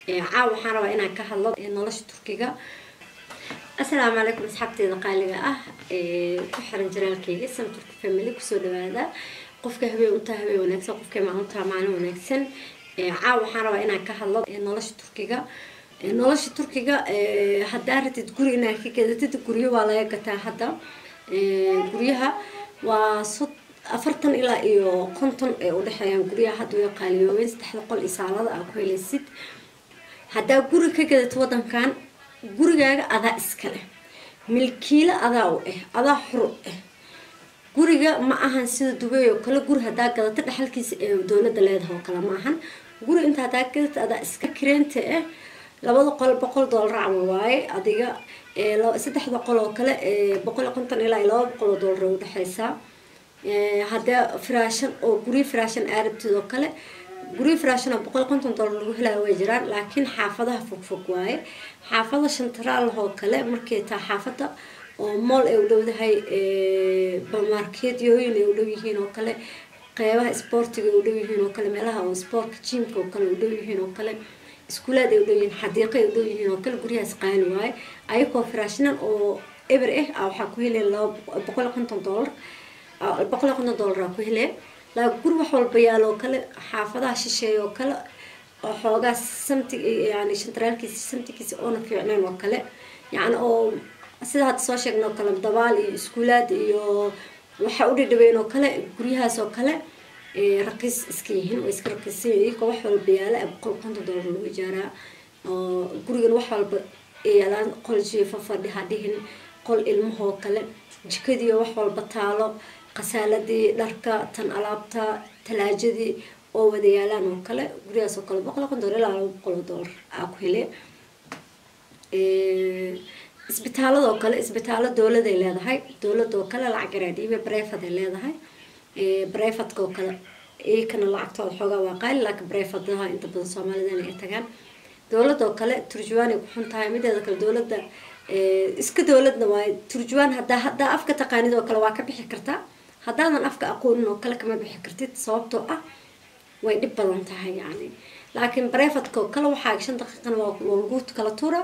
caawa waxaan rabaa inaan ka hadlo nolosha Turkiga. Assalaamu calaykum asxaabteeda qaaliga ah ku xiran janaalkayga Sam Turki Family ku soo dhawaada. Qofka habeen wanaagsan, qofka maalin wanaagsan. Caawa waxaan rabaa inaan ka hadlo nolosha Turkiga. nolosha Turkiga hadda ratid guri inaad ka gadatid guriyo waa laga gataa hadda. guriyaha waa 40 ilaa iyo 50 ee u dhaxeeyaan guriyaha hadda way qaaliyoobeen 3 qol isaalada aad ku helaysid. hadda guri ka gadato wadankan gurigaaga adaa iska leh, milkiila adaa u adaa xur guriga ma ahan sida Dubai oo kale guri hadda gadato dhaxalkiisa ee dawladda leedahay oo kale ma ahan. guri inta hadda gadato adaa iska kireente labada qol $100 ama waaye adiga saddexda qol oo kale $150 ilaa $200 u dhaxaysa. hadda firaashan oo guri firaashan arabtida oo kale guri firaashan $150 lagu helaa way jiraan, laakiin xaafadaha fog waaye. xaafada Central oo kale markay taa xaafada oo mall ay u dhowdahay market yooyin ay u dhow yihiin oo kale, qeybaha sportiga ay u dhow yihiin oo kale, meelaha oo sport gymka oo kale u dhow yihiin oo kale, iskuulada ay u dhow yihiin, xadiiqo ay u dhow yihiin oo kale guriyaas qaali waaye. ayagoo firaashan oo eber waxa ku helay $150 ku helay. la guri wax walba yaalo kale xaafadaha shisheeye oo kale oo xoogaa samti yani centralkiisa samtikiisa oo fiicnaan oo kale yani oo sida had soo sheegno kala dabaal iyo iskuulada iyo waxa u dhadhaweyn oo kale guriyahaas oo kale raqiis iska yihiin oo iska raqiisay wax walba yaalo $150 lagu jaaraa. oo gurigan wax walba yaalaan qol jiifa fadhi hadhihin qol ilmaha kale jikadii wax walba taalo qasaaladii dharka tan alaabta talaajadii oo wada yaalaan oo kale guriyaas oo kale $150 ilaa $200 ku helay. isbitaalada oo kale isbitaalo dawladda ay leedahay, dawladda oo kale lacag garaadhiiba private ay leedahay. private oo kale kana lacagtooda xoogaa waa qaali, laakiin private-daha inta badan Soomaalida ay tagaan. dawladda oo kale turjuwaan ay ku xun tahay mideeda kale dawladda iska dawladna waa turjuwaan hadda afka taqaanid oo kale waa ka bixi kartaa, haddaadan afka aqoonin oo kale kama bixi kartid sababtoo ah way dhib badan tahay yani. laakiin private-ka oo kale waxaa 5 daqiiqana waa lagu kala tuura.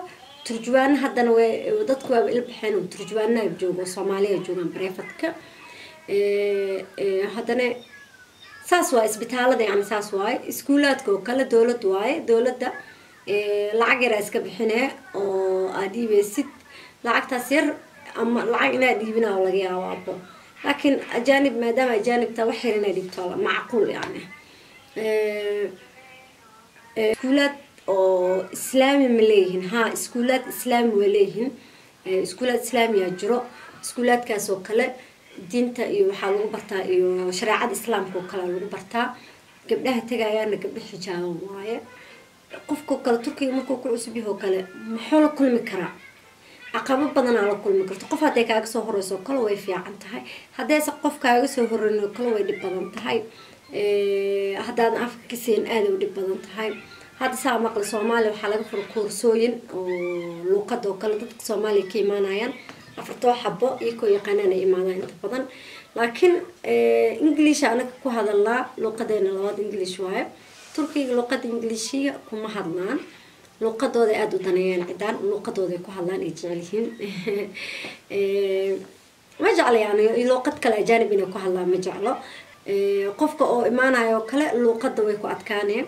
turjuwaan haddana way dadku waa ilbaxeen oo turjuwaanna ay joogo Soomaaliya joogan private-ka. haddana saas waa isbitaalada yani saas waaye. iskuulaadka oo kale dawlad waaye, dawladda lacag yar iska bixinee oo aad dhiibeysid lacagtaas yar ama lacag inaad dhiibinaa laga yaabo, laakiin ajaanib maadaama ajaanibta wax yar inaad dhiibto macquul yani. iskuulaad oo islaami ma leeyihiin? ha iskuulaad islaami way leeyihiin. iskuulaad islaamiya jiro. iskuulaadkaas oo kale diinta iyo waxaa lagu bartaa iyo shareecada islaamka oo kale lagu bartaa. gabdhaha tagayaana gabdho xijaaban waaye. qofka kale Turkiga markuu ku cusub yahay oo kale maxaa la kulmi karaa? caqabado badan la kulmi karto. qof haday kaaga soo horeyso kale way fiican tahay, haddayse qof kaaga soo horeeyno kale way dhib badan tahay. haddaan afka ka siin aad u dhib badan tahay. hadda saa maqal Soomaali waxa laga furo koorsooyin oo luqad oo kale dadka Soomaaliya ka imaanayaan 4 xabo iyagoo yaqaanana imaadaan inta badan, laakiin English anaga ku hadalnaa luqadeena labaad English waaye. Turkiga luqada Ingiliishiga kuma hadlaan, luqadooda aad u daneeyaan cidaan luqadooda ku hadlaan ay jecel yihiin. ma jecla yani luqad kale ajaanib inay ku hadlaan ma jeclo. qofka oo imaanayo kale luqada way ku adkaaneen.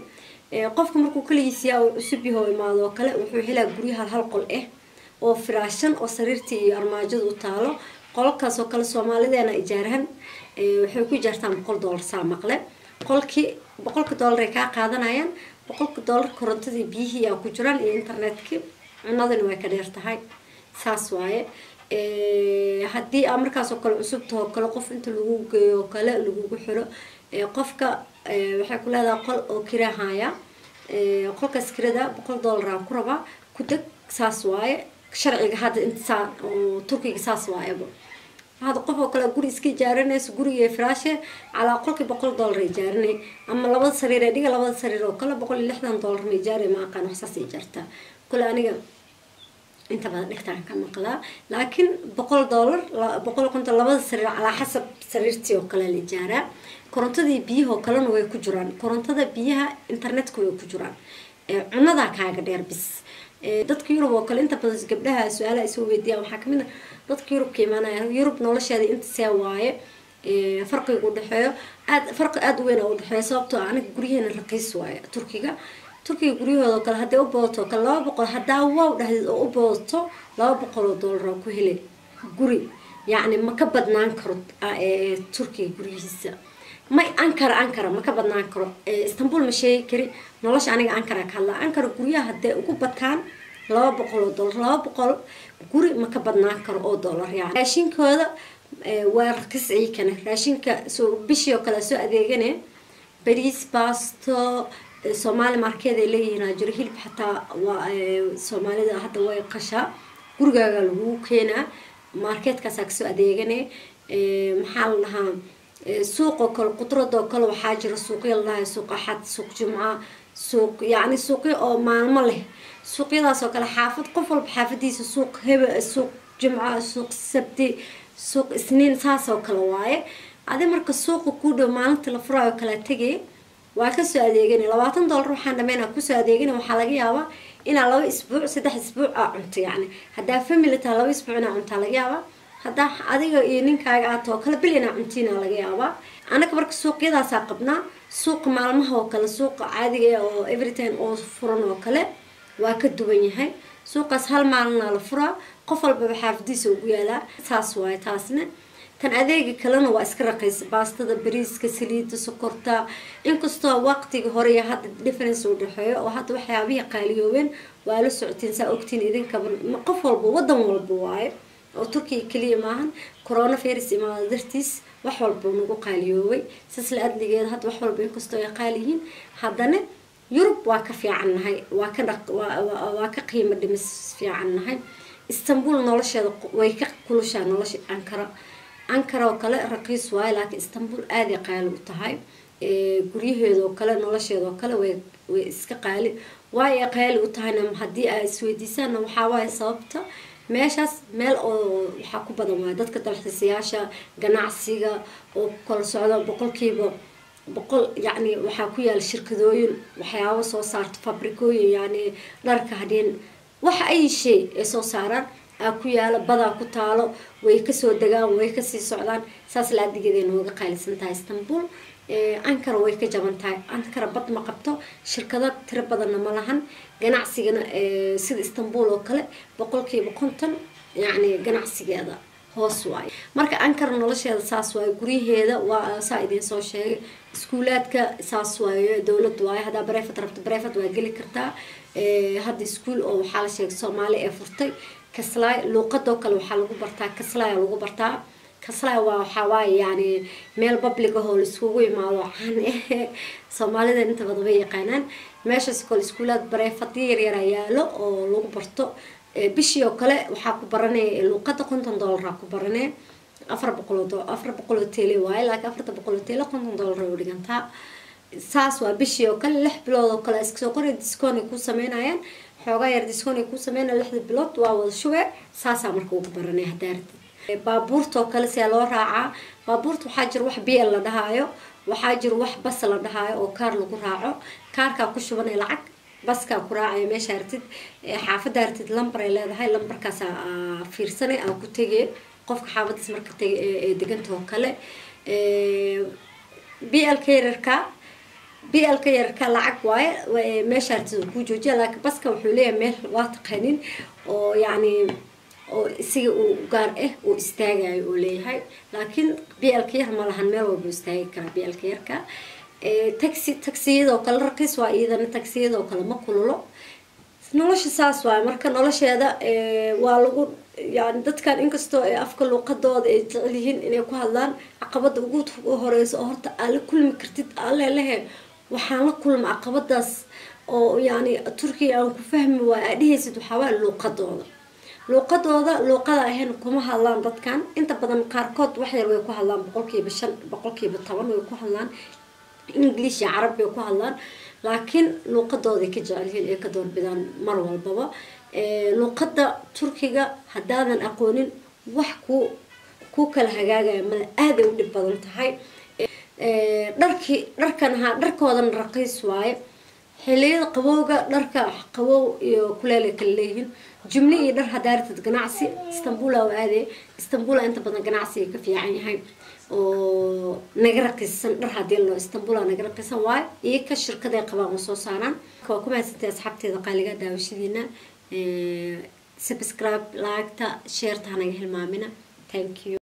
qofka markuu kaligiisa oo cusub yahay imaado kale wuxuu helaa guriyaha hal qol oo firaashan oo sariirtii iyo armaajadu u taalo. qolkaas oo kale Soomaalideena ijaarahan waxay ku jaartaan $100 saa maqle. qolkii $100 ka qaadanayaan. $100 korontadii biyihii ku jiraan iyo internetkii cunadana way ka dheer tahay. saas waaye. haddii markaas oo kale cusub tahay kale qof inta lagu geeyo kale lagu xiro qofka waxay ku leedahay qol oo kirahaya. qolkaas kirada $100 ku raba ku deg. saas waaye sharciga hadda inta oo Turkiga saas waaye. هذا قفوا كلا قولي إسكي جارنا سقولي فراشة على قولك $100 جارني، أما لبض سرير ديك لبض سرير وكلا بقول اللي إحنا $100 جاري ما كان إحساسي جرته كل أنا أنت بدك نختار كم مقلا، لكن بقول كنت لبض سرير على حسب سريرتي وكلا اللي جاره كورنتدي بيه وكلا نوي كجران كورنتدا بيها إنترنت كوي كجران cunadaa kaaga dheer bis dadka Yurub oo kale inta badan gabdhaha su'aalaha isoo weydiiyaan waxaa kamid ah dadka Yurub ka imaanaya Yurub nolosheeda inta see waaye farqiga u dhaxeeyo farqi aad u weyn oo u dhaxeeyo sababtoo ah aniga guryaheena raqiis waaye Turkiga guryahooda kale hadday u booto kale 200 hadaa wow dhahdid oo u booto $200 ku helay guri يعني ما كبدنا أنكر تركيا قريسة ما أنكر ما كبدنا أنكر اسطنبول مشي كري نلاش أنا أنكر كلا أنكر قرية هدا وكبد كان لا بقول قري ما كبدنا أنكر أو دولار يعني راشين كذا ورخص أي كان راشين كسو بيشيو كلا سو أديجني باريس باستو سومالي ماركيد اللي هنا جريهيل حتى سومالي ده حتى ويقشة قرجة لهو كنا ماركت كساكسو أديجني محل لها سوق وكل قطرة وكل وحاجر السوق الله سوق أحد سوق جمعة سوق يعني سوق أو ماله سوق إذا سوق الحافظ قفل بحافظي سوق هبة سوق جمعة سوق سبتي سوق سنين ساسة وكل واي هذا مركز سوق كودو مالت الفراء وكلا تجي وكسو أديجني $20 وحنا منا كسو أديجني وحلاقي هوا إن لو أسبوع 6 أسبوع أنت يعني هذا فيلم لو أسبوعنا أنت لقيابا هذا هذا ينين كاعاتو كلا بلينا أنتينا لقيابا أنا كبرك سوق كذا ساقبنا سوق معلمها وكلا سوق عادي أو everything أو فرن وكلا واكدو بيني هاي سوق أسهل معلنا الفرا قفل بحافظي سوق يلا تاسواي تاسنا كان أذيك كلنا وأسكرقيس باستا بريس كسليد سكرتا إن كستا وقتي هوري هاد ديفرنس ودحية وهاد وحيابية قاليوين وقالوا سعتين ساوكتين إذن كبر قفل بوضم والبواي أو تركي كلية معهن كورونا فيروس ما درتيس وحول بونقو قاليوي سلسلة أدلي جيد هاد وحول بين كستا يقاليين هادنا يوروب واكفي عنها واكقيمة دمس في عنها اسطنبول نولش ويكق كلشة نولش أنكرة وكلا رقيس واي لكن اسطنبول آذي قالوا تهاي قريه ذو كلا نولش ذو كلا وإسك قالي واي قالوا تهاي نم هدي سويديسان وحواي صابته ماشاس مال أو حكوا بدو ما دتك تلحسياشة جناعسيجا وكل سعودة بقول يعني وحكويا الشركة ذوين وحياة صارت فابريكوي يعني درك هدين وح أي شيء صار أكويا لبضع كتالو ويكسو دجان ويكسي سعودان ساس لا دقيقين وقايل سنتها اسطنبول أنكر ويك جبنتها أنكر بط ما قبته شركات تربضنا ملهن جناعسي سيد اسطنبول وكله بقول كي بكونتن يعني جناعسي هذا هو سواي مركا أنكر نلاش هذا ساسواي قريه هذا وسائدين سو شيء سكولات كساسواي دولة واي هذا بريفت ربط بريفت وقلي كرتا هذا سكول أو حال شيء سومالي أفرتي كسلاي لوقته كلو حلو برتا كسلاي لو برتا كسلاي وحواي يعني ميل بابليك هو السوقي ما وحن سومالي ده أنت بضبي قانان ماشي سكولات بريفتير يريالو أو لو برتو بشي وكله وحاكو برني لوقته $50 حاكو برني أفر بقولو تيلي واي لكن أفر بقولو تيلي $50 ورجعتها ساس وبشي وكله لح بلاد وكله إسكسو قري ديسكون يكون سميناين حوجا يرديسكون يكون سمينا لحد بلاد وأول شوي ساس عمركو برني هدارت بابورت وكله سيالو راعة بابورت وحاجر وح بيئة لدهايو وحاجر وح بس لدهايو وكار لقو راعو كار كاكوش بني العك بس كراعي مش هرتد حافظ هرتد لمبر إلى هاي لمبر كاسا في سنة أو كتيجي قف حافظ اسمه كتيجي دقنته كله بيالكيركا لعق واي ومش هرتد كوجوجي لكن بس كوحوليه ميل واثقين ويعني سي وقار واستاجع يقولي هاي لكن بيالكير ما لهن ميل وبيستاجع بيالكيركا تاكسي ذو كل رقيس وإذا التاكسي ذو كل ما كله نلاش ساس واي مركا نلاش هذا والو يعني دت كان إنكستو أفكار وقدود تغليهن إنه كهلان عقبات وجود هوريس أهرت على كل مكرتيد على له وحنا كل عقبات داس أو يعني تركيا أو كفهم وأديه سيد حوالي لوقدود هن كم هلان دت كان أنت بدل قاركود وحير ويكهلان بقولكي بالطبع ويكهلان إنجليش عربي وكهلان لكن لوقدودي كجالين كدور بدان مرة والبابا لوقدا تركيا هدانا أقولين وحكو كوكل هجاجة من هذا ودي بدن تهاي دركنها دركودن رقيس واي xilliyada qabowga dharka qabow iyo kuleel kala leeyihiin jumle iyo dhar hadaartad ganacsi Istanbul oo aade Istanbul inta badan ganacsiga ka fiican yahay oo naga raqiisan dhar hadii loo Istanbul naga raqiisan waay iyo ka shirkada ay qabaan soo saaraan kuwa kuma haysatay asxaabteeda qaaliga daawashadiina subscribe like ta share ta naga hilmaamina thank you